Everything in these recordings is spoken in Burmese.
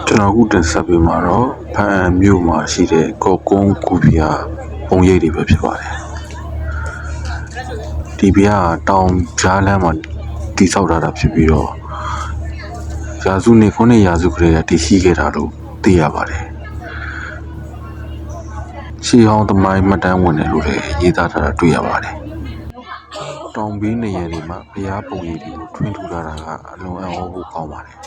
ကျွန်တော်အခုတင်ဆက်ပေးမှာတော့ဖန်အံမြို့မှာရှိတဲ့ကော့ကုန်းကူပြာပုံရိပ်တွေပဲဖြစ်ပါတယ်ဒီပြားတောင်ကြားလမ်းမှာတည်ဆောက်ထားတာဖြစ်ပြီးတော့ရာစုနှစ်ခုနှစ်ရာစုကလေးကတည်ရှိခဲ့တာလို့သိရပါတယ်ရှေးဟောင်းသမိုင်းမှတ်တမ်းဝင်တယ်လို့လည်းရေးသားထားတာတွေ့ရပါတယ်တောင်ဘေးနေရာတွေမှာဘုရားပုံရိပ်တွေကိုထွန်းထူထားတာကအလွန်အံ့ဩဖို့ကောင်းပါတယ်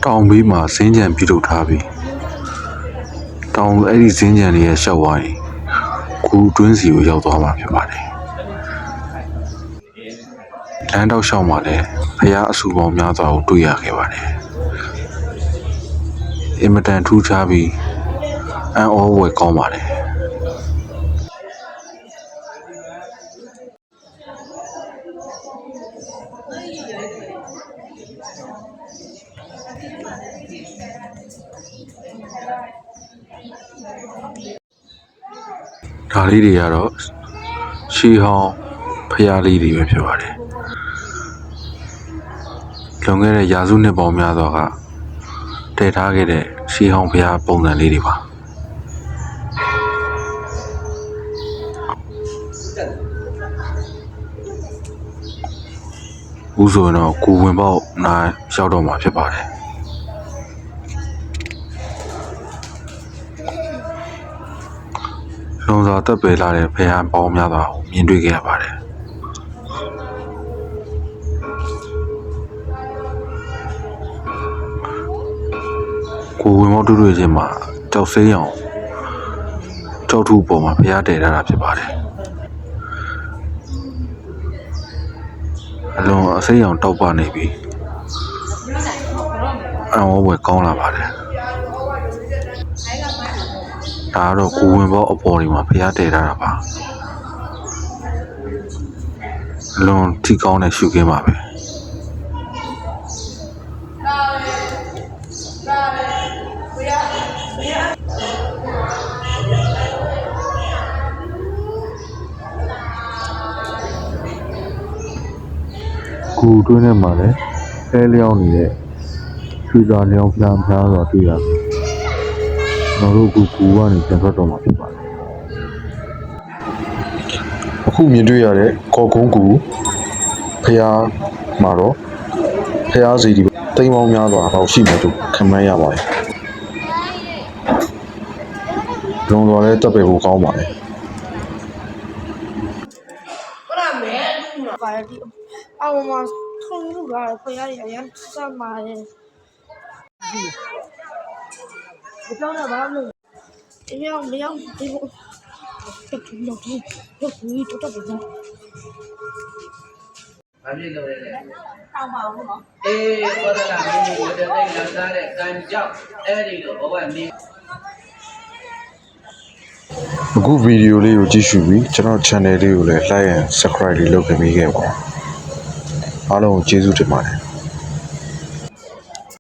တောင်ဘေးမှာဇင်းကြံပြုလုပ်ထားပြီးအဲ့ဒီဇင်းကြံတွေရဲ့ရှောက်ဝိုင်းကူတွင်းစီကိုရောက်သွားမှာဖြစ်ပါတယ်လမ်းတောက်လျှောက်မှာလည်းဘုရားအဆူပေါင်းများစွာကိုတွေ့ရခဲ့ပါတယ်အင်မတန်ထူးခြားပြီးအံ့ဩဖွယ်ကောင်းပါတယ်ဒါလေးတွေကတော့ရှေးဟောင်းဖျားလေးတွေပဲဖြစ်ပါတယ်လွန်ခဲ့တဲ့ရာစုနှစ်ပေါင်းများစွာကတည်ထားခဲ့တဲ့ရှေးဟောင်းဖျားပုံစံလေးတွေပါဦးဆိုရင်တော့ကိုဝင်ပေါက်နားရောက်တော့မှာဖြစ်ပါတယ်လွန်စွာတက်ပေလာတဲ့ဖျားပေါင်းများစွာကိုမြင်တွေ့ခဲ့ရပါတယ်ကိုဝင်ပေါက်တွေ့ချင်းမှာကြောက်စိမ်းအောင်ကြောက်ထုပေါ်မှာဖျားတည်ထားတာဖြစ်ပါတယ်အလွန်အစိမ်းအောင်တောက်ပနေပြီအံ့ဩဖွယ်ကောင်းလာပါတယ်ဒါကတော့ကိုဝင်ပေါက်အပေါ်ဒီမှာဖျားတည်ထားတာပါအလွန်ထိကောင်းတဲ့ရှုခင်းပါပဲကူတွင်းထဲမှာလည်းအဲလျောင်းနေတဲ့ရွှေစာလျောင်းဖျားစွာတွေ့ရပြီကျွန်တော်တို့ကူကနေပြန်ထွက်တော့မှာဖြစ်ပါတယ်အခုမြင်တွေ့ရတဲ့ကော့ကုန်းကူဖျားမှာတော့ဖျားစီဒီတိမ်ပေါင်းများစွာတော့ရှိမယ်လို့ခန့်မှန်းရပါတယ်လွန်စွာလည်းတက်ပေဖို့ကောင်းပါတယ်အော်မှာထုံလို့လာဖျားရရမ်းစမှာလေဒီတော့တော့ဘာလို့ဒီရောက်ဒီတက်ထူတော့ဒီတော့ဘူးတော့ဘာဖြစ်လို့လဲတောင်းပါဘူးနော်အေးဘောဒလာမင်းတို့တဲ့တိတ်လာစားတဲ့ကံကြောက်အဲ့ဒီလိုဘဝမင်းအခုဗီဒီယိုလေးကိုကြည့်ရှုပြီးကျွန်တော် channel လေးကိုလည်း like and subscribe လေးလုပ်ပေးခဲ့ပါအားလုံးကိုကျေးဇူးတင်ပါတယ်